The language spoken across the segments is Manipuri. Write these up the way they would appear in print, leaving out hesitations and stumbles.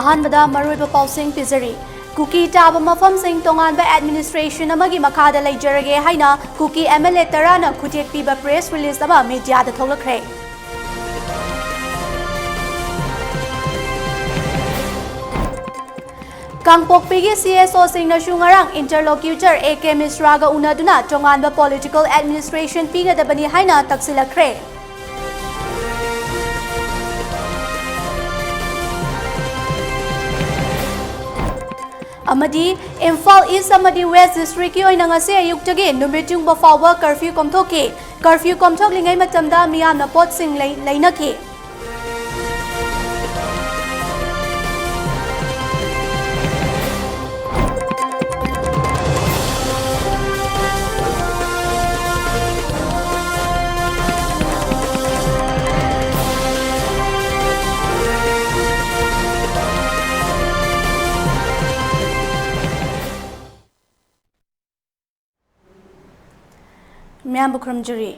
अहानबदा मरुइबा पाउसिंग पिजरी कुकी टाब मफम सिंग तोंगानबा एडमिनिस्ट्रेशन अमगी मखादा लेजरगे हाइना कुकी एमएलए तराना खुटेक पीबा प्रेस रिलीज अमा मीडियादा थोलखरे कांगपोकपीगी सीएसओ सिंगनसु ngarang इंटरलोक्यूटर एके मिश्रागा उनादुना तोंगानबा पॉलिटिकल एडमिनिस्ट्रेशन पीगदबनी हाइना तक्सिलखरे अमदी इम्फाल ईस्ट अमदी वेस्ट डिस्ट्रिक्ट की ओइना ngasi ayuktagi numitung ba fawba curfew komthoki curfew komthoklingai matamda miyamna pot sing leinaki Miam Bukram Jury.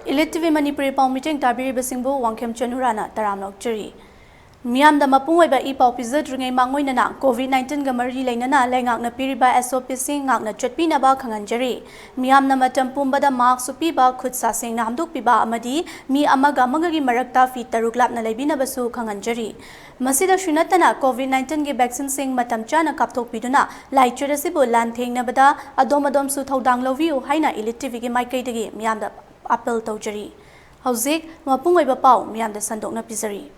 ELITETV Manipuri Pau meeting Tabiri Basingbo Wangkhem Chanura na Taramlok Jury. Miam the Mapung by E Pau Pizza Ringay Mangoinana, COVID-19 Gamari Lanana, Langak na Piriba SOP Sing Ngak na Chutpina ba Kangan Jury. Miam na Matampumba the Mark Supiba could sasing Namduk Piba Amadi, Mi Amaga Magagi Marakta Fit Taruklap na Labina Basu Kangan Jury. Masida Shunatana COVID-19 ge vaccine sing matam chana kapthok piduna lai churasibu lan thengna bada adom su thodang loviu haina ELITETV ge maikai degi miyamda appeal tawjari hauzik mapung oiba pau miyamda sandokna pizari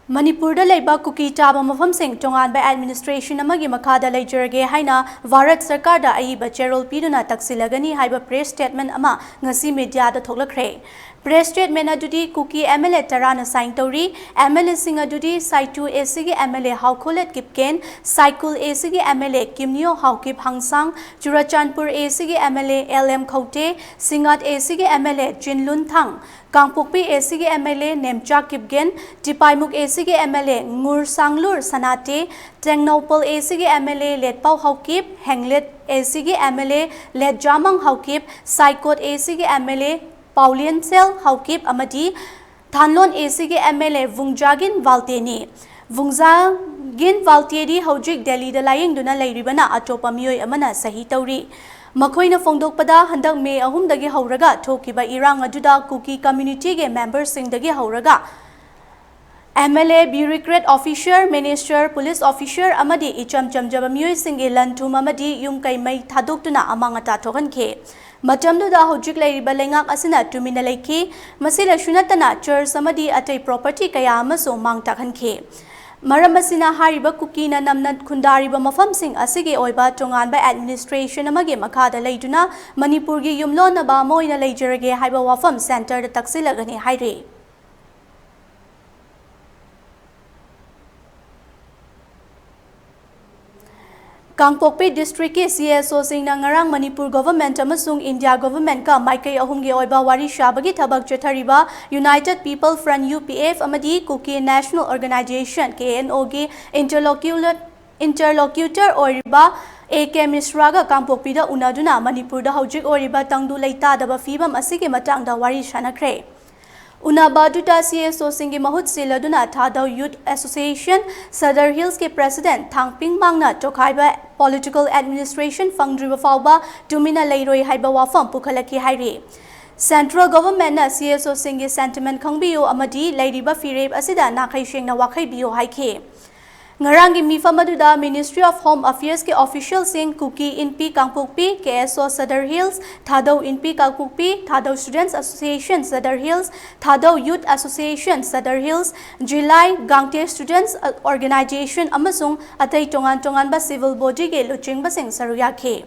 Manipur da leiba kuki taba mafam sing tongan by administration amagi makada leijurage haina Bharat Sarkar da aiba cherol piduna taksilagani haiba press statement ama ngasi media da thoklakre Press statement adudi kuki MLA tarana sign tori MLA singa adudi site 2 AC ge MLA haukolet kipken cycle AC ge MLA kimnio haukip hangsang Churachandpur AC ge MLA LM khote singat AC ge MLA Jinlun thang Kangpokpi AC ge MLA Nemcha kipgen Tipaimuk AC ge MLA Ngur Sanglur Sanate Tengnopal AC ge MLA Letpau haukip Henglet AC ge MLA Let Jamang haukip Saikot AC ge MLA Paulian Sel Haukip Amadi Thanlon AC ge MLA Vungjagin Valteni Vungjagin Valteri Hojik Delhi da laying duna lairibana atopa miyoi amana sahi tauri Makoina fongdokpada handak May 3 dagi hauraga thokiba irang aduda kuki community ge members sing dagi hauraga MLA bureaucrat officer minister police officer amadi icham chamjaba miyoi singe lantum amadi yung kai mai thadoktuna amangata thoganke Matamduda hojik lairiba lengak asina tumina leiki masila shunatana church samadi atai property kaya amaso mang takhanke maram asina hariba kukina namna khundariba mafam sing asige oiba tongan ba administration amage makada leiduna Manipur gi yumlona ba moina leijarage haiba wafam center da taksilagani haire Kangpokpi district ke CSO singna ngarang Manipur government amasung India government ka maikai ahum ge oiba wari shabagi thabak chathariba United People Front UPF amadi Kuki National Organization KNO ge interlocutor oriba AK Misraga Kangpokpi da unaduna Manipur da hojik oriba tangdu leita daba fibam asige matang da wari shanakre Unabaduta CSO Singi Mahut Siladuna Thadau Youth Association Sadar Hills ke President Thangping Mangna Tokhaiba Political Administration Fangdriba Fauba Tumina Leiroi Haiba Wafam Pukhalaki Hairi Central Government na CSO Singi Sentiment Khangbiyo Amadi Leiriba Fireb Asida Nakai Shengna Wakai Biyo Haike Ngarangi Mifamaduda Ministry of Home Affairs ke official sing Kuki Inpi Kangpokpi KSO Sadar Hills Thadau Inpi Kangpokpi Thadau Students Association Sadar Hills Thadau Youth Association Sadar Hills July Gangte Students Organization amasung atai tongan ba civil body ke luching basing saruyakhe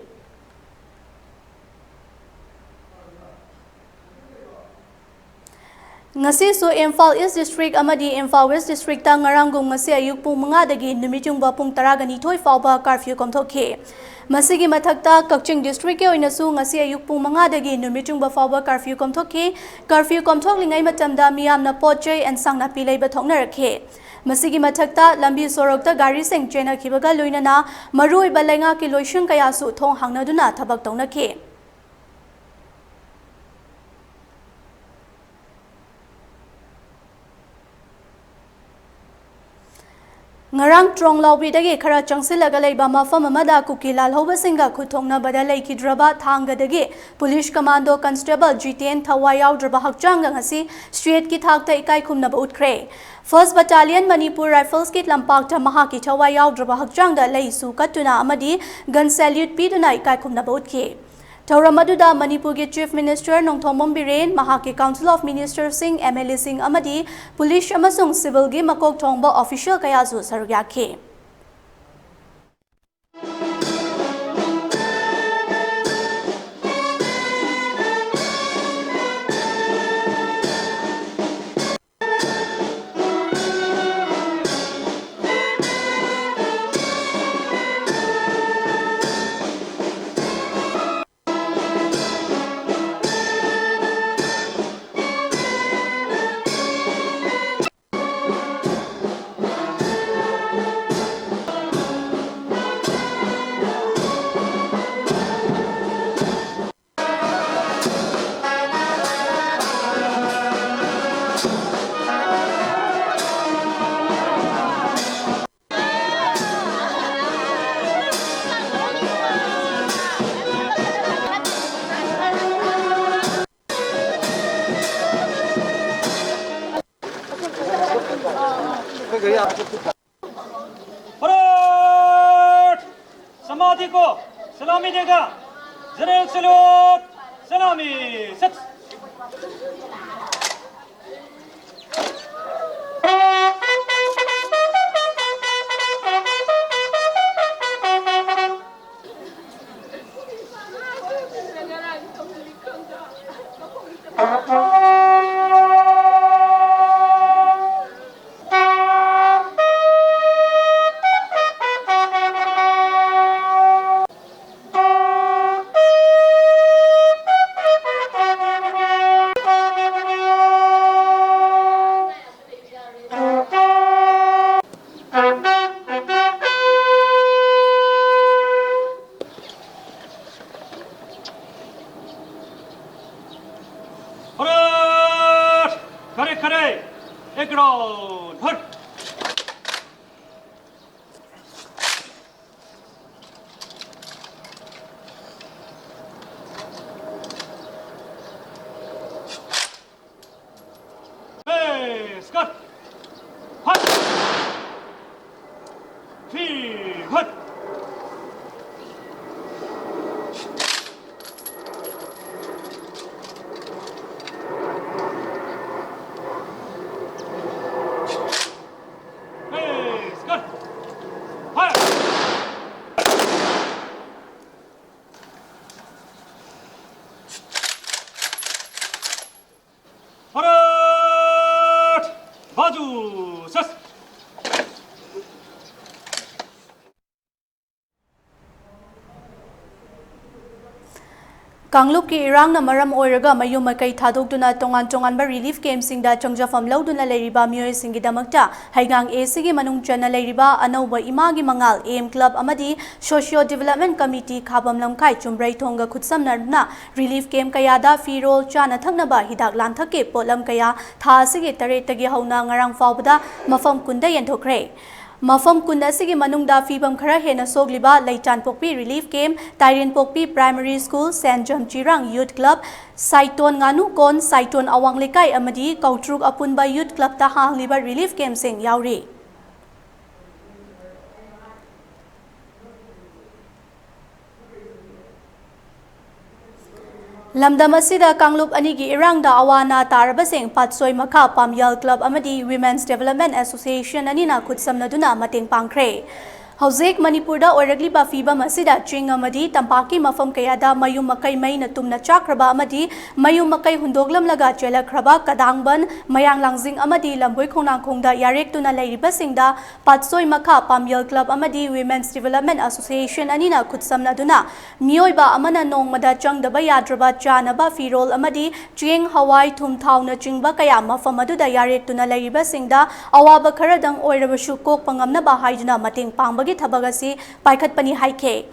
Ngasi so Imphal East District amadi Imphal West District ta ngaranggung ngasi ayuk pung 5 dagi numitung ba pung 12 fauba curfew komthokhe masigi mathakta Kakching District ke oinasu ngasi ayuk pung 5 dagi numitung ba fauba curfew komthokhe curfew komthoklingai matamda miyamna potchai ansang na pilai ba thokna rakhe masigi mathakta lambi sorokta gari seng chena khibaga loinana maroi balenga ki loishung kaya su thong hangnaduna thabak tongna khe Ngarang trong laubidagi khara changsilaga leiba mafam amada kukila lhobasinga khuthongnabada leikidraba thangadagi police commando constable GTN thawai yaudraba hakchanga ngasi street ki thakta ikai khumnaba utkre 1st Battalion Manipur Rifles ki lampakta mahaki thawai yaudraba hakchangda leisu katuna amadi gun salute piduna ikai khumnaba utki Tauramaduda Manipur ke Chief Minister Nongthomom Biren, Mahaki Council of Ministers Singh, MLA Singh Amadi, Police Amasung Civil Gi Makok Thongba Official Kayazu Sarugyakhe. फौरन समाधि को सलामी देगा जनरल सैल्यूट सलामी सच खड़े खड़े एक राउंड हट स्कट हट फिर हट फौरन बाजू सस Kangluk ki irang na maram oiraga mayum makai thadokduna tongan relief camp singda changjafam lauduna leiriba mioy singidamakta haigang AC gi manung chana leiriba anauba imagi mangal AM club amadi socio development committee khabam lamkai chumbrai thonga khutsamnarna relief camp kayada firol chana thaknaba hidak lanthake polam kaya tha asigi taretagi hauna ngarang fawbada mafam kunda yenthokre Mafam kunda sigi manungda fibam khara hena sogliba Leitan Pokpi Relief Camp, Tairin Pokpi Primary School, St. John Chirang Youth Club, Saiton Nganu Kon, Saiton Awang Lekai amadi Kautruk Apunba Youth Club ta hangliba Relief Camp sing yauri. Lamdam asida Kangluk anigi irangda awana tarabasing patsoi makha Pamyal Club amadi Women's Development Association anina khutsamnaduna mating pangkre. Hauzik Manipurda oiragliba fibam asida ching amadi tampaki mafam kayada mayum makai mai na tumna chakraba amadi mayum makai hundoglam laga chelakraba kadangban mayang langjing amadi lamboi khonang khongda yarek tuna leiriba singda patsoi makha Pamyal Club amadi Women's Development Association anina khutsamnaduna mioiba amana nongmada changdaba yadraba chanaba firol amadi ching hawai thumthau na chingba kaya mafam aduda yarek tuna leiriba singda awaba kharadang oirabashu kok pangamna ba haiduna mating pangbagi thabagasi paikhat pani haike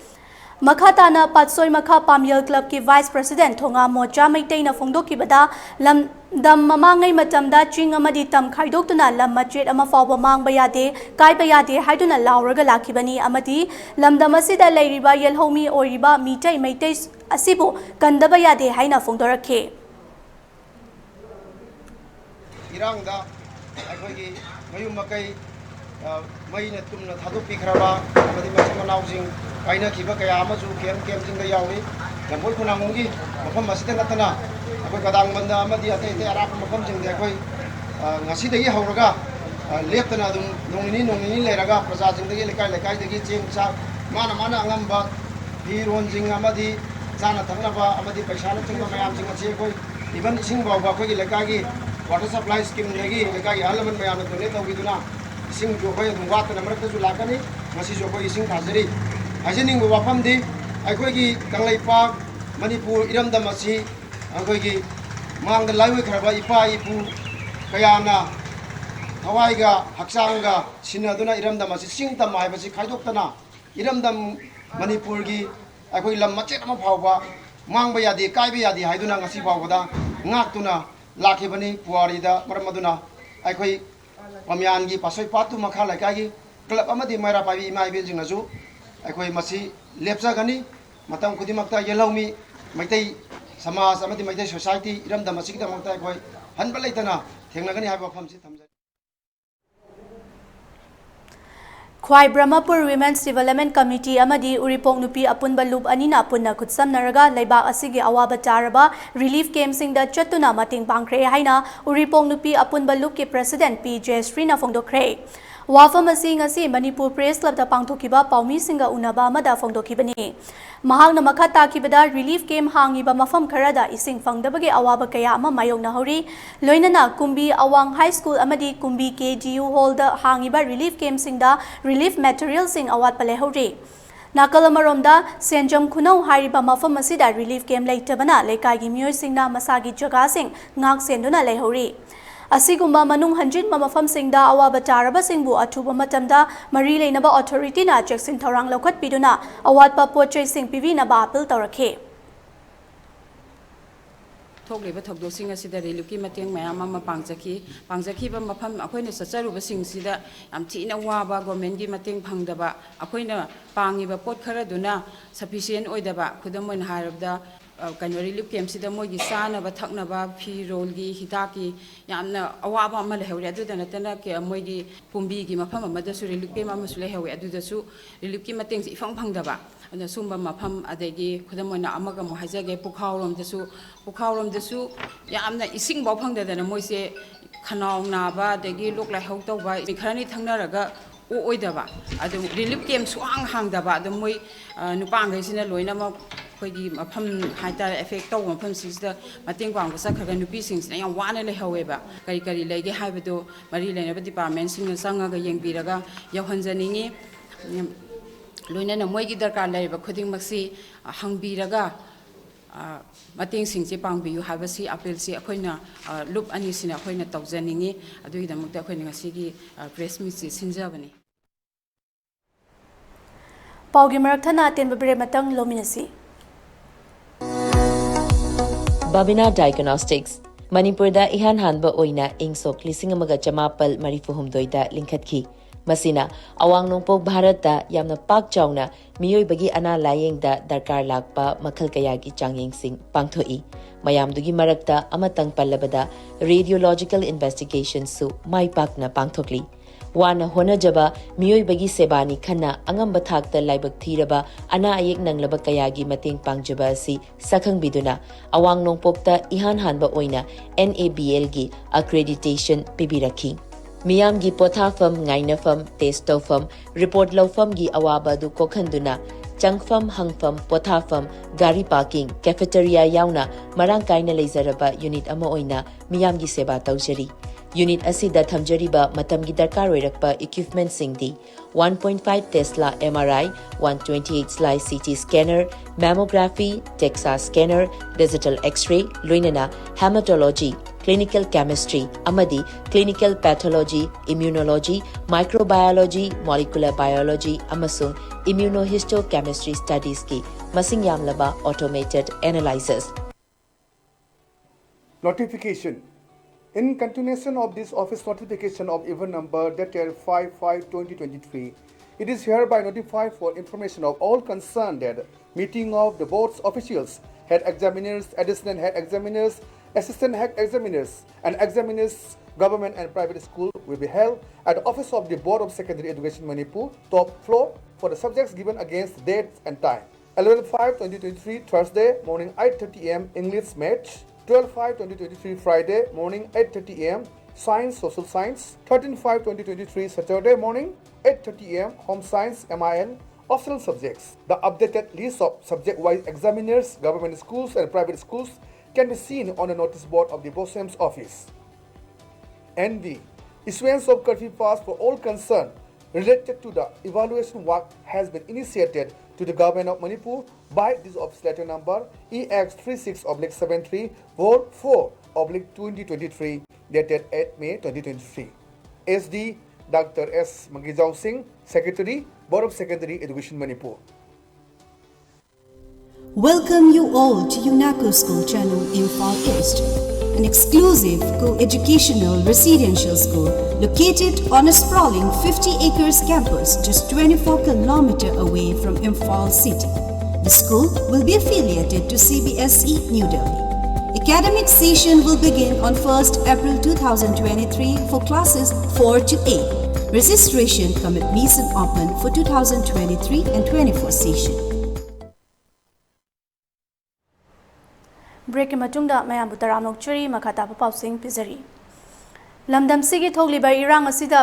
Makhatana Patsoi Makha Pamyal Club ki Vice President Thonga Mocha Maitena Phongdokibada lam dam mamangai matamda ching amadi tam khaidoktuna lam machet ama fawba mangba yade kaiba yade haiduna lauraga lakibani amadi lam damasida leiriba yelhomi oriba mitai maitai asibu kandaba yade haina phongdorakhe irangda akhoi mayum makai maina tumna thadupi khraba amadi masamanausing kaina khiba kaya amaju kem jingda yawi lamboi kunangungi mafam masida natana akhoi kadang banda amadi ate arap mafam jingde akhoi ngasi dagi hauraga leptana dum nongini leraga praja jingdagi lekai dagi cheng sa mana angamba hiron jing amadi jana thangnaba amadi paisa na chingba mayam jing achi akhoi even ising bawa akhoi lekai gi water supply scheme lagi lekai alaman mayam donate tawiduna ising jo khoi wat na marak ju lakani ngasi jo khoi ising thajari hajining wafam di akhoi gi kanglai pak manipur iramdam asi akhoi gi mangda laiwe khraba ipa ipu kayana hawaiga haksanga sinaduna iramdam asi singtam haibasi khaidoktana iramdam manipur gi akhoi lam machet ama phawba mangba yadi kaiba yadi haiduna ngasi phawda ngaktuna lakhibani puarida maramaduna akhoi pamyan gi pasoi patu makha laikagi club amadi maira pabi ima ibel jingnasu akhoi masi lepsa gani matam khudimakta yelawmi maitai samaj amadi maitai society iramdam asi kidamakta akhoi hanba leitana thengnagani haiba famsi thamjai Khwai Brahmapur Women's Development Committee amadi Uripong Nupi Apunba Loop anina punna khutsamnaraga laibak asigi awaba taraba relief camp singda chatuna mating pangkhre haina Uripong Nupi Apunba Loop ki President P J Srina phongdokhre wafam asi ngasi Manipur Press Club da pangthokiba paumi singa unaba amada phongdokhibani mahangna makha takibada relief camp hangiba mafam kharada ising fangdabagi awaba kaya ama mayongna hori loinana Kumbi Awang High School amadi Kumbi KGU Hall da hangiba relief camp singda relief material sing awat pale hori Nakalamaromda Senjam Kunau hariba mafam asida relief camp leitabana lekai gi miyoi singna masagi jaga sing ngak senduna lehori Asigumba manung hanjin mamafam singda awaba taraba singbu atuba matamda mari leinaba authority na Jackson Thorang lokhat piduna awat pa pochai sing pivi na ba appeal tawrakhe थोगलेबा थोगदोसिंग असिदा रेलुकी मतेंग मयाम अमा पांगजखी बा मफम अखोइना सचरुबा सिंगसिदा याम थिना वाबा गवर्नमेंट की मतेंग फंगदबा अखोइना पांगिबा पोट खरदुना सफिशिएंट ओइदबा खुदमोइन हारबदा कनो रिलीफ कैंप सिदा मोगी सानबा थकनबा फिरोलगी हिताकी यामना अवाबा अमा लेहौरे अदुदा नतना के मोगी पुंबी की मफम अमदसु रिलीफ कैंप अमसु लेहौरे अदुदसु रिलीफ की मतेंग सि इफंग फंगदबा अना सुंबा मफम अदगी खुदमोइना अमगा मो हाइजागे पुखावरोमदसु यामना इसिंग बाव फंगदना मोइसे खनाव नाबा अदगी लोक लाइहौ तौबा खरानी थंगनरगा ओइदबा अदु रिलीफ कैंप सुआंग हांगदबा अदु मोइ नुपांगैसिना लोइनामा अखोइगी मफम हाइतार एफेक्ट तौ मफम सिसदा मतेंग पांग सखरगा नुपीसिंगसिना याम वाना लेहौवेबा करी लेगे हाइबदो मरी लेनबा डिपार्टमेंट सिंग संगागा येंगबिरगा यौहनजनिंगी लोइनाना मोइगी दरकार लेबा खुदिंगमक्सी हंगबिरगा मतेंग सिंगसे पांगबियु हाबसी अपील से अखोइना लुप अनिसिना अखोइना तौजनिंगी अदुगिदमक्ता अखोइना ngasiगी प्रेस मीट से सिंजाबनी Paugi Marathana Atenba Bire Matang Lominasi Babina Diagnostics Manipur da ihan hanba oina ingsok lising amaga chamapal marifuhumdoida linkhatki Masina awang nongpok Bharat da yamna pak chawna miyoi bagi ana layeng da darkar lakpa makhal kaya gi changyeng sing pangthoi mayam dugi marakta amatang pallabada radiological investigation su mai pakna pangthokli wana honajaba miyoi bagi sebani khana angamba thakta laibak thiraba ana ayek nanglaba kaya gi mateng pangjaba si sakhang biduna awang nongpokta ihan hanba oina NABL gi accreditation pibirakhi Miyam gi pothafam ngainafam testofam report lawfam gi awaba du kokhanduna changfam hangfam pothafam gari parking cafeteria yauna marang kaina leizaraba unit ama oina miyam gi seba tawjari unit asida thamjariba matam gi darkar oirakpa equipment singdi 1.5 Tesla MRI 128 slice CT scanner mammography DEXA scanner digital x-ray loinana hematology clinical chemistry, amadi clinical pathology, immunology, microbiology, molecular biology, amasung immunohistochemistry studies ki masing yamlaba automated analyzers. Notification. In continuation of this office notification of event number dated 5/5/2023, it is hereby notified for information of all concerned that meeting of the board's officials, head examiners, assistant head examiners, assistant head examiners, and examiners, government and private school will be held at the office of the Board of Secondary Education Manipur, top floor, for the subjects given against dates and time. 11/5/2023, Thursday, morning 8:30 am, English Match. 12/5/2023, Friday, morning 8:30 am, Science, Social Science. 13/5/2023, Saturday morning 8:30 am, Home Science, MIL, optional subjects. The updated list of subject-wise examiners, government schools and private schools can be seen on the notice board of the BOSEM's office. And the issuance of curfew pass for all concerned related to the evaluation work has been initiated to the government of Manipur by this office letter number EX36/73 Vol 4/2023 dated 8 May 2023. SD Dr. S. Magijau Singh, Secretary, Board of Secondary Education Manipur. Welcome you all to UNACO School Channel Imphal East, an exclusive co-educational residential school located on a sprawling 50 acres campus just 24 km away from Imphal city. The school will be affiliated to CBSE New Delhi. Academic session will begin on 1st April 2023 for classes 4 to 8. Registration come admission open for 2023 and 24 session. Break matungda mayam butaram nokchuri makata pausing pizari. Lamdam sigi thogliba irang asida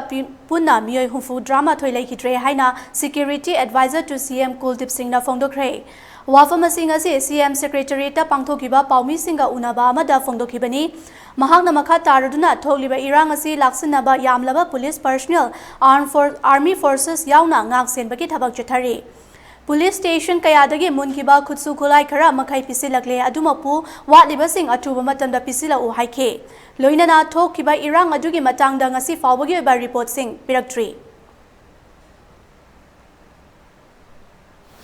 punna miyoi hufu drama thoilai kitre haina security advisor to CM Kuldeep Singh na phongdokre. Wafam sing ase CM secretary ta pangthokiba paumi singa unaba amada phongdokhibani. Mahakna makha taraduna thogliba irang asi laksinaba yamlaba police personnel army forces yauna ngak senbaki thabak chathari. Police station kayadagi munkiba khutsu khulai khara makai pisilakle adumapu watlibasing atuba matamda pisila u haike loinana thokiba irang adugi matangda ngasi fawbagi ba report sing piraktree.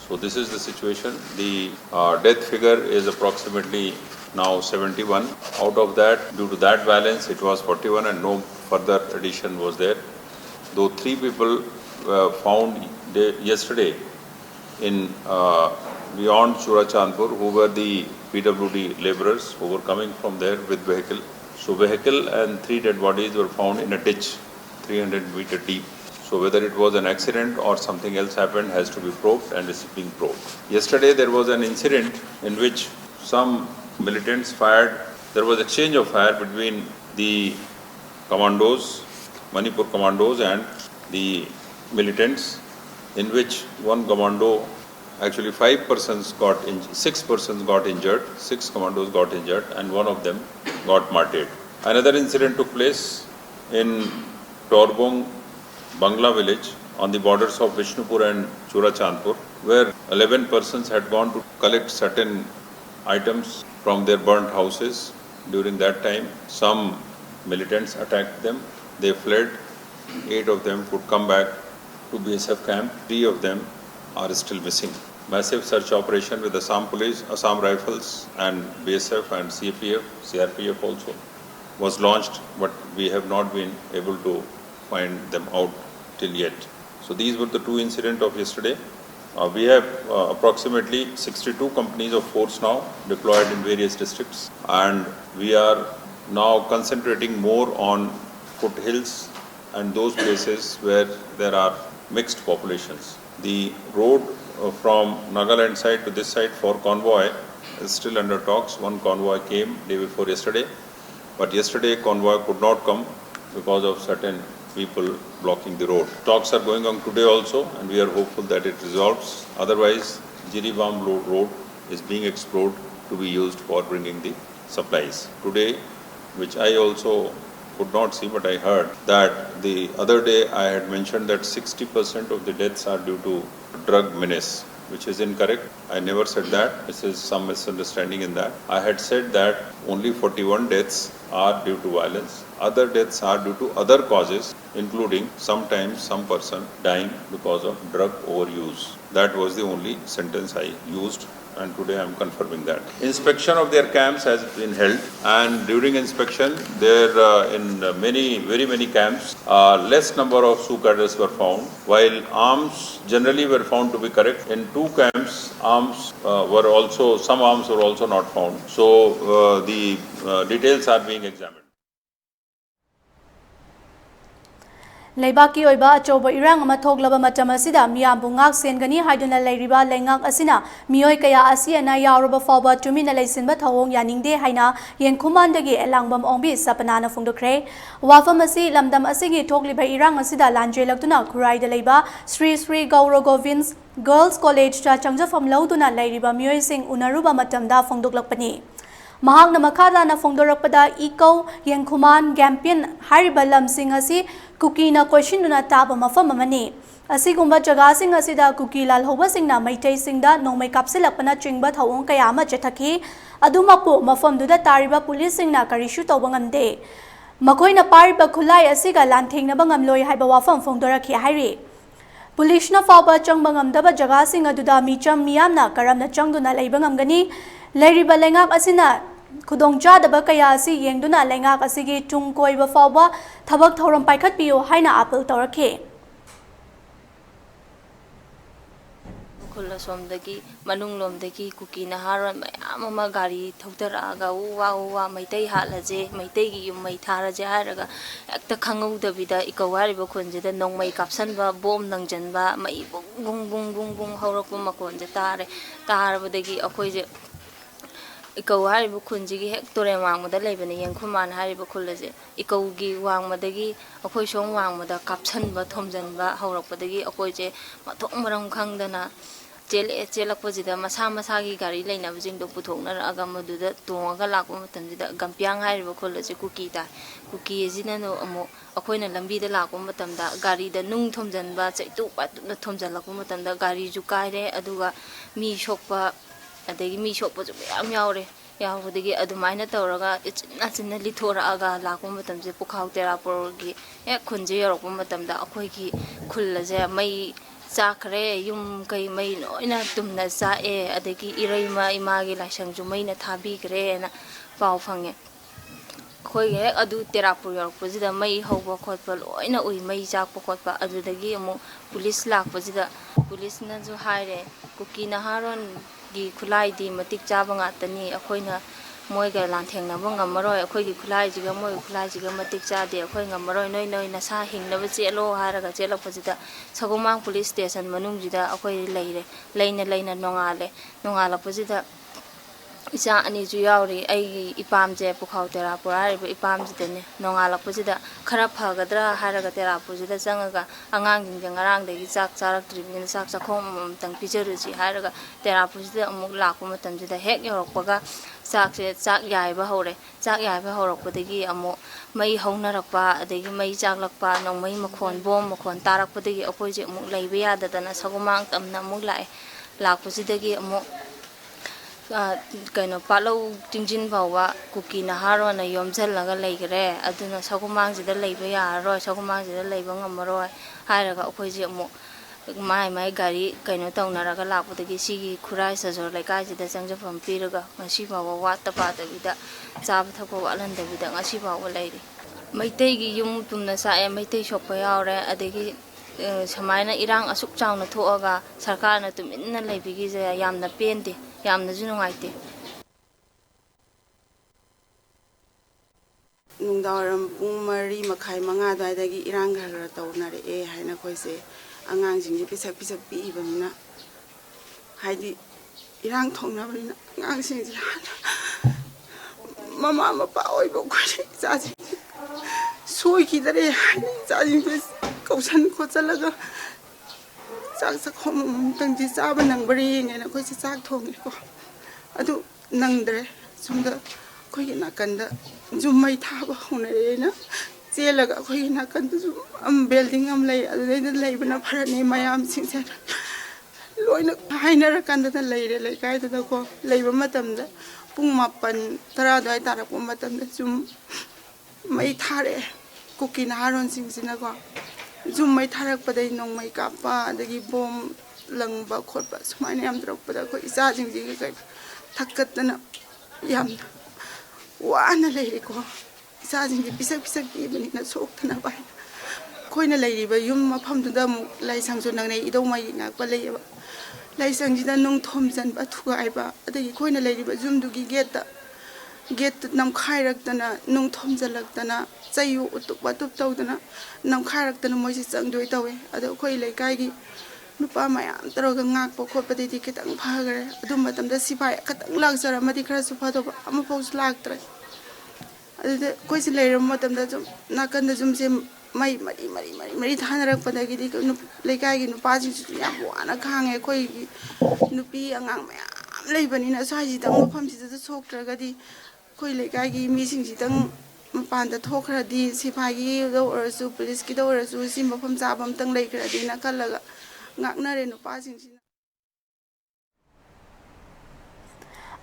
So this is the situation. The death figure is approximately now 71. Out of that, due to that balance, it was 41 and no further addition was there. Though 3 people were found yesterday in beyond Chanura, who were the PWD laborers who were coming from there with vehicle. So vehicle and 3 dead bodies were found in a ditch 300 meter deep. So whether it was an accident or something else happened has to be probed and is being probed. Yesterday there was an incident in which some militants fired. There was exchange of fire between the commandos, Manipur commandos and the militants, in which one commando, actually 5 persons got injured, 6 persons got injured, 6 commandos got injured and one of them got martyred. Another incident took place in Torbong, Bangla village on the borders of Vishnupur and Chanura, where 11 persons had gone to collect certain items from their burnt houses. During that time, some militants attacked them. They fled. 8 of them could come back to BSF camp. 3 of them are still missing. Massive search operation with Assam Police, Assam Rifles and BSF and CRPF also was launched, but we have not been able to find them out till yet. So these were the 2 incidents of yesterday. We have approximately 62 companies of force now deployed in various districts, and we are now concentrating more on foothills and those places where there are mixed populations. The road from Nagaland side to this side for convoy is still under talks. One convoy came day before yesterday, but yesterday convoy could not come because of certain people blocking the road. Talks are going on today also, and we are hopeful that it resolves. Otherwise, Jiribam road is being explored to be used for bringing the supplies. Today, which I also could not see, but I heard that the other day I had mentioned that 60% of the deaths are due to drug menace, which is incorrect. I never said that. This is some misunderstanding in that. I had said that only 41 deaths are due to violence. Other deaths are due to other causes, including sometimes some person dying because of drug overuse. That was the only sentence I used, and today I am confirming that. Inspection of their camps has been held, and during inspection, there in very many camps, less number of shoe cadres were found, while arms generally were found to be correct. In 2 camps, some arms were also not found. So the details are being examined. Leibaki oiba achoba irang ama thoglaba matam asida miyambu ngak sengani haiduna leiriba lengak asina miyoi kaya asiana yauraba fawba tumina leisinba thawong yaningde haina yenkhuman-dagi elangbam ongbi sapanana phungdokre wafam asi lamdam asigi thogliba irang asida lanjelaktuna khuraida leiba Sri Gauro Govinds Girls College ta changjafam lauduna leiriba miyoi sing unaruba matamda phungdoklakpani Mahang na makadana phongdorakpada ikaw yenkhuman gampian hariba lamsing asi kuki na question na taba mafam amani asigumba jaga sing asida kuki lal hoba singna maitai singda nongmai kapsilakpana chingba thawong kaya ama chethaki adumapo mafam duda tariba police singna karishu tawba ngamde makoina pariba khulai asiga lanthengna ngamloi haiba wafam phongdorakhi hairi Police na fawba changba ngamdaba jaga sing aduda micham miyamna karamna changduna leiba ngamgani leiriba lengak asina Khudongchadaba kaya asi yengduna lengak asigi tungkoiba fawba thabak thoram paikhatpiyo haina appeal tawrakhe Khula somdagi manung lomdagi kuki na haron mayam ama gari thawtaraga uwa maitai halaje maitai gi yum mai tharaje haraga ekta khangudabida ikawariba khonjeda nongmai kapsanba bom nangjanba mai bung haurakpa makonje tarabadagi akoije Ikaw hariba khunjigi hek tore wangmada leibane yenkhuman hariba khulaje ikawgi wangmadagi akhoi som wangmada kapsanba thomjanba haurakpadagi akoije mathong maram khangdana chelakpajida masagi gari leinabjing do puthokna aga maduda tonga lakpa matamjida gampyang hariba khulaje kuki jina no amo akoina lambi da lakpa matamda gari da nung thomjanba chaitu patuna thomjalakpa matamda gari ju kaire aduga mi sokpa adagi mi shoppa ju yam yaure yaudagi adumaina tawraga ichina lithoraaga lakpa matamje pukhaw terapur gi khunje yorokpa matamda akhoi gi khullaje mai chakre yum kai mai noina tumna chae adagi iraima imagi laisang ju maina thabi gre na pau phange khoi ge adu terapur yorokpa jida mai hawba khotpa loina ui mai chakpa khotpa adudagi amu police lakpa jida police na ju haire kuki na haron gi khulai di matik chaba ngatani akhoina moiga lanthengna bangamaroi akhoi gi khulai jiga moi khulai jiga matik chade akhoi ngamaroi noi nasa hingnaba chelo haraga chelakpajida sagomang police station manungjida akhoi leina nongalapajida Isa ani ju yauri ai ipamje pukhaw terapur hariba ipamjidane nongalakpajida khara phagadra haraga terapurjida changaga angangjingja ngarangdagi chak charaktribina chak chakhom tang pijaruji haraga terapurjida amuk lakpa matamjida hek yorokpaga chak yaiba horokpadagi amuk mai haunarakpa adagi mai chaklakpa nongmai makhon bom makhon tarakpadagi akoije amuk leiba yadadana sagomang tamna amuk lakpajidagi amuk kaino palo tingjin bawa kuki na haro na yomjalaga leigre aduna sagomang jida leiba yaroi sagomang jida leiba ngamaroi hairaga akoije amu mai gari kaino taunaraga lakpudagi sigi khurai sajor laikai jida changjafam piraga ngasi bawa watta padabida chaba thakwa walandabida ngasi bawa leiri maitai gi yum tumna sae maitai sokpa yaure adagi samaina irang asuk chauna thoaga sarkarna tuminna leibigi je yamna pende yamna ju nungaite nungdaram pung mari makhai manga daidagi irang ghara tawnare e haina khoise angangsing ji pisak pi ibamna haidi irang thongna bina angangsing ji mama mapa oibo khoi chaji soi ki dare chaji kausan khochalaga chak sakhom tangji chaba nangbari ngena khoi chak thongi ko adu nangdre sumda khoi nakanda jumai thaba hunare na chelaga khoi nakanda jum building am lei adu lei bana pharani mayam singse loina hainara kanda da leire kai da ko leiba matamda pung mapan tara dai tarak matamda jum mây thare cookie naharon sing sinago zoom mây tharak padai nong mây kapa adagi bom langba khotba sumai ne am drok pada ko isa jing ji ga thakatna yam wana le ko isa jing ji pisak pisak bi bani na sok thana bai koina lai ba yum ma pham da mu lai sang so nang nei idau mai ngak pa le ba lai sang ji da nong thom jan ba thuga ai ba adagi koina lai ba zoom du gi get nam khairak dana nong thom jalak dana chayu utuk batup tawdana nam khairak dana moi si chang doi tawe ado khoi lai kai gi nupa mayam taroga ngak po khot pati kitang phagare adum matam da sipai khatang lag jara madi khara su phado ama pos lag tre ade koi si lai ram matam da jum nakan da jum se mai mari thanarak pada gi di lai kai gi nupa ji su ya buana khange khoi nupi angang mayam lai bani na sai ji dang pham si da sok tra ga di koi lai kai gi mi sing ji dang mapan da thok khara di sipai gi do or su police ki do or su sim pham cha bam tang lai khara di na kalaga ngakna re nupa sing sin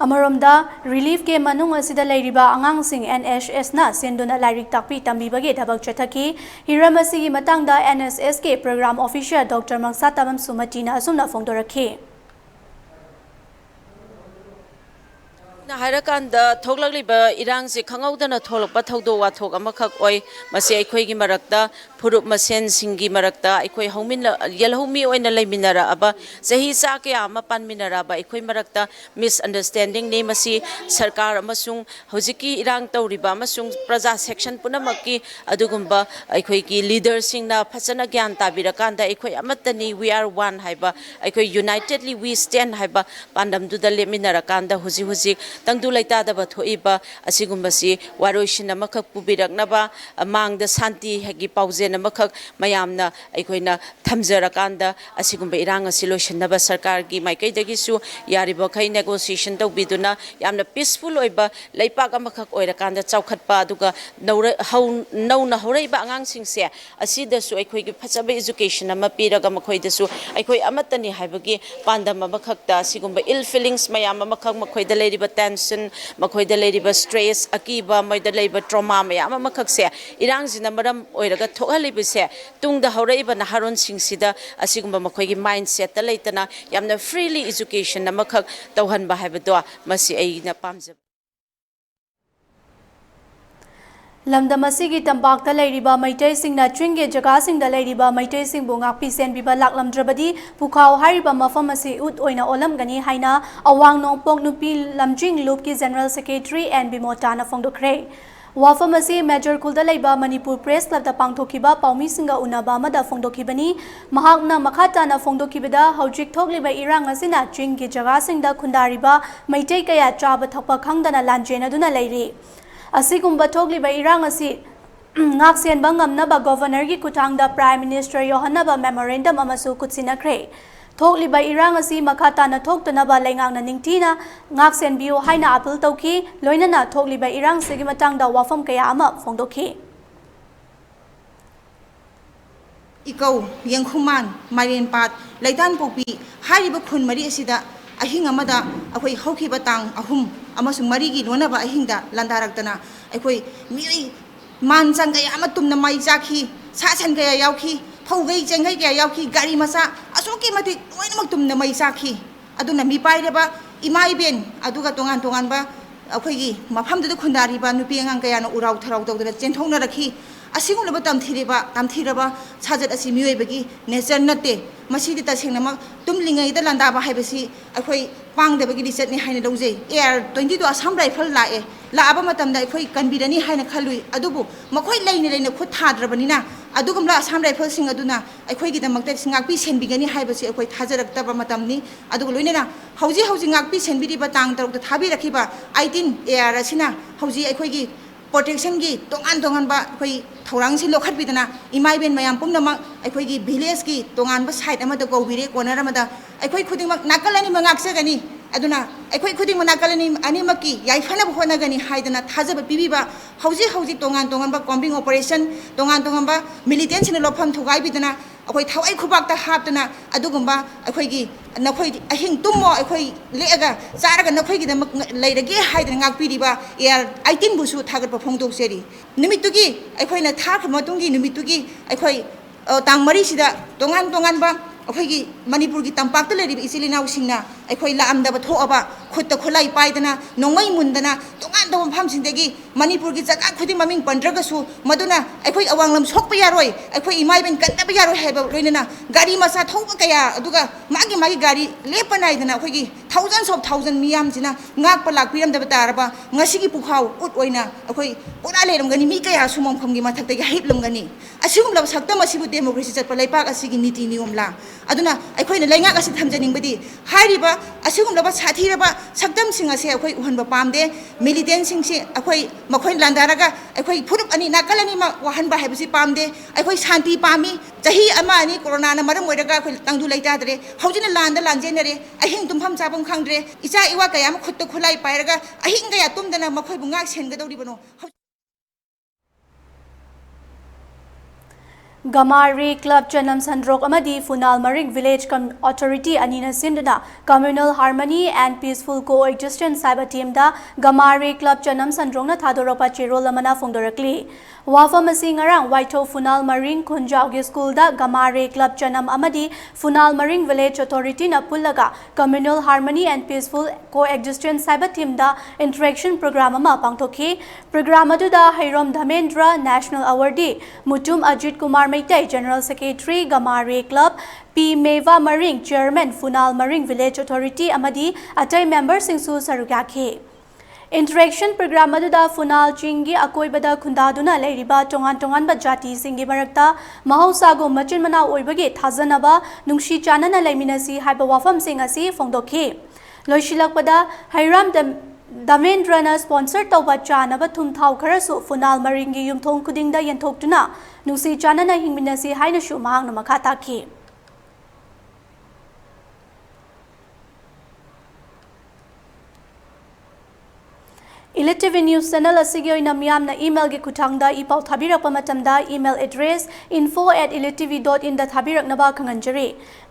Amaromda relief ke manung asida leiriba angang sing NHS na sendona lairik takpi tambibage thabak chathaki hiramasi gi matangda NSS ke program officer Dr. Mangsa Tamam Sumatina asumna phongdorakhe Harakanda Toglaliba Iransi Kangaudana Tolok Bataudo Watok Amakak Oi, Masi Equegi Marakta, Purup Masen Singi Marakta, Equi Homina Yelhomi or in the Leminara Abba, Zahi Saki Amapan Minaraba, Equi Marakta, misunderstanding Nemasi, Sarkar Masung, Hosiki Irang Tauriba, Masung, Praza section Punamaki, Adugumba, Equigi leaders sing na Pasana Gyanta Virakanda, Equi Amatani, we are one Hiba, Equi unitedly we stand Hiba, Pandam to the Leminarakanda, Husi. Tangdu laita da bathoiba asigumbasi waroishina makak pubiraknaba amang da santi hagi paujena makak mayamna aikoina thamjarakanda asigumba irang asiloishnaba sarkar gi maikai dagi su yariba khai negotiation tawbiduna yamna peaceful oiba leipak amakak oirakanda chaukhatpa aduga nauna horaiba angang singse asida su aikoi gi phachaba education ama piraga makhoida su aikoi amatani haibagi pandam amakakta asigumba ill feelings mayam amakak makhoida leiriba tension, Makoida Ladiba stress, Akiba, Moida Labor trauma, Mayama Kakse, Irangzina Madam Oiraga Tohalibise, Tung the Horeba Naharon Sing Sida, Asigumba Makogi mindset, the Latana, Yamna freely education, Namakak, Tauhan Bahabadua, Masi Aina Pamza. Lamdamasigi tambakta leiriba maitai singna tringe jagasingda leiriba maitai singbu ngakpi senbiba laklamdrabadi pukhau hariba mafam asi ut oina olamgani haina awang nongpok nupi lamjing loopki General Secretary and Bimotana Fongdokre. Wafam asi Major Kulda leiba Manipur Press Club da pangthokiba paumi singa unaba amada fongdokibani mahakna makhatana fongdokibada hojik thogliba irang asina tringe jagasingda khundariba maitai kaya chaba thakpa khangdana lanjena duna leiri. Asigumba Togliba Irang asi Naxian Bangamnaba Governor Gi Kutangda Prime Minister Yohanaba Memorandum Amasu Kutsina Kre. Togliba Irang asi Makata na Toktanaba Lengang na Ningtina, Naxian Bio Haina Apple Toki, Loinana Togliba Irang Sigimatangda Wafam Kayama Fongdoki. Ikaw, Yangkuman, Marian Pat, Laitan Popi, Hariba Kun Maria Sida, Ahing Amada, Away Hoki Batang, Ahum. Amasung marigi nona ba ahinda landarakdana aikoi mi mansang kaya amatum na mai jaki sasan kaya yauki phaugai jangai kaya yauki gari masa asoki mati loinamaktum na mai jaki aduna mi paireba imai ben aduga tongan ba akhoi mafamda khundari ba nupi angang kaya no urau tharau tawdana chenthongna rakhi asigulaba tamthiraba sajat asi miyoibagi nature natte masidi tasengna tumlingai da landa ba haibasi akhoi pangdabagi research ni haina dawje air 22 Assam rifle lae laaba matamda akhoi kanbirani haina khalui adubu makhoi leina khut thadrabanina adugumla Assam rifle sing aduna akhoi gi damakta singakpi senbigani haibasi akhoi thajaraktaba matamni adugu loinena hauji ngakpi senbiri batang taruk da thabi rakhiba 18 air asina hauji akhoi gi protection gi tongan ba akhoi thorang si lokhat bidana imai ben mayam pumna akhoi gi village gi tongan ba side amada go bire corner amada akhoi khuding mak nakalani mangak se gani aduna akhoi khuding manakalani animaki yaifana honagani haidana thajaba pibiba hauji tongan ba combing operation tongan ba militant sin lofam thugai bidana akhoi thawai khubak ta haptana adugumba akhoi gi nakhoi ahing tummo akhoi leaga charaga nakhoi gi damak leirage haidana ngak piriba air 18 busu thagat ba phongdok seri nimitugi akhoi na thak matungi nimitugi akhoi tang mari sida tongan ba अखोगी Manipur की तंपाक लेरी इसिलिनाउ सिंगना अखोई लामदब थोअबा खुद खोलाई पाइदना नोंगै मुंदना तोंगान तों मफम सिंदेगी मणिपुर की जगह खुदी ममिंग पंड्रगसु मदुना अखोई अवांगलम सोकप यारोय अखोई इमाइबेन कन्नब यारोय हेब लोइनना गाड़ी मसा थौब कया अदुगा मागी गाड़ी लेपनाइदना अखोगी thousand मियाम Cina ngak palak piram daba taraba ngasigi pukhaw ut oina akhoi pura lerumgani mi kaya sumom khamgi mathakta gi hiplumgani asugum lab sakta masibu democracy chatpa laipak asigi niti niyom la aduna akhoi na lainga asi thamjaning badi hairiba asugum laba sathiraba saktam sing ase akhoi uhanba pamde militant sing se akhoi makhoi landaraga akhoi phurup ani nakalani ma wahanba haibasi pamde akhoi shanti pami chahi ama ani corona na maram oiraga akhoi tangdu laita dre haujina landa lanjenare ahing tumpham chapam khangdre icha iwa kaya ma khut khulai pairaga ahing kaya tumdana makhoi bungak sengadoribano Gamari Club Chanam Sandrok Amadi Funal Maring Village Authority Anina Sindana Communal Harmony and Peaceful Coexistence Cyber Team da Gamari Club Chanam Sandrokna Thadoropa Chirolamana Fongdorakli Wafa Masing Arang Waito Funal Maring Kunjaugi School da Gamari Club Chanam Amadi Funal Maring Village Authority na Pullaga Communal Harmony and Peaceful Coexistence Cyber Team da Interaction Program ama pangtokhi Program adu da Hairom Dhamendra National Awardee Mutum Ajit Kumar Maitai General Secretary Gamari Club P Meva Maring Chairman Funal Maring Village Authority Amadi Atai members Singsu Sarugaki Interaction Program aduda Funal Chingi Akoibada Kundaduna Leiriba Tongan ba Jati Singi Marakta Mahausago Machin Mana Oibagi Thazanaba Nungshi Chanana Laiminasi Haiba Wafam Singasi Fongdoki Loishilakpada Hairam Damendrana sponsor tauba chanaba thumthau kharasu Funal Maringi yumthong kudingda yenthokduna nungsi chanana hingminasi haina shu mahangna makha takhi ELITETV News Channel asigi oina miyamna email gi kuthangda ipau thabirakpa matamda email address info@elitetv.in da thabiraknaba khanganjari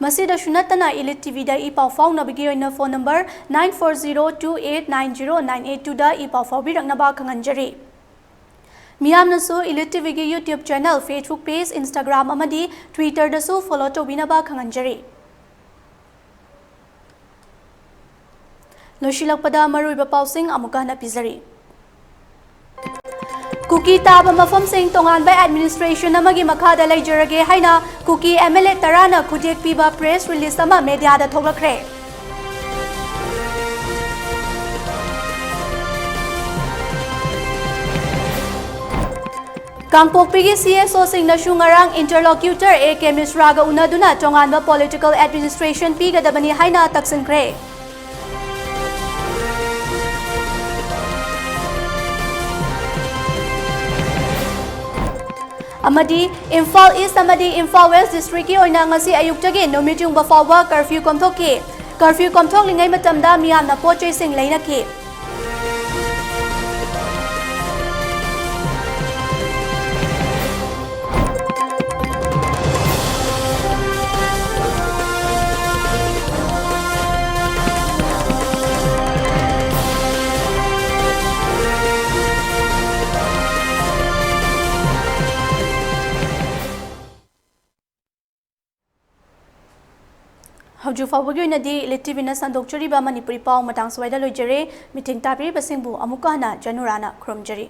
masida shunatana ELITETV da ipau faunabigi oina phone number 9402890982 da ipau faubiraknaba khanganjari miyamna su ELITETV gi YouTube channel Facebook page Instagram amadi Twitter da su follow tobinaba khanganjari Loshilakpada Maruiba Pausing Amukana Pizari Cookie Taba Mafam Sing Tongan by Administration Amagi Makada Lajarage Haina Cookie MLA Tarana Kujek Piba press release Ama Media da Togakre Kangpokpigi CSO Sing Nashungarang interlocutor AK Misraga Unaduna Tongan ba Political Administration Piga Dabani Haina Taksankre Amadi Imphal East Amadi Imphal West District ki oina ngasi ayuktagi nomityung ba fawba curfew komthokki curfew komthok lingai matamda miyamna pochai sing leinaki Hauju fawagi oinadi ELITETV na sandokchariba Manipuri pau matang swaida loijare meeting tabiri basingbu amukana Chanura na kromjari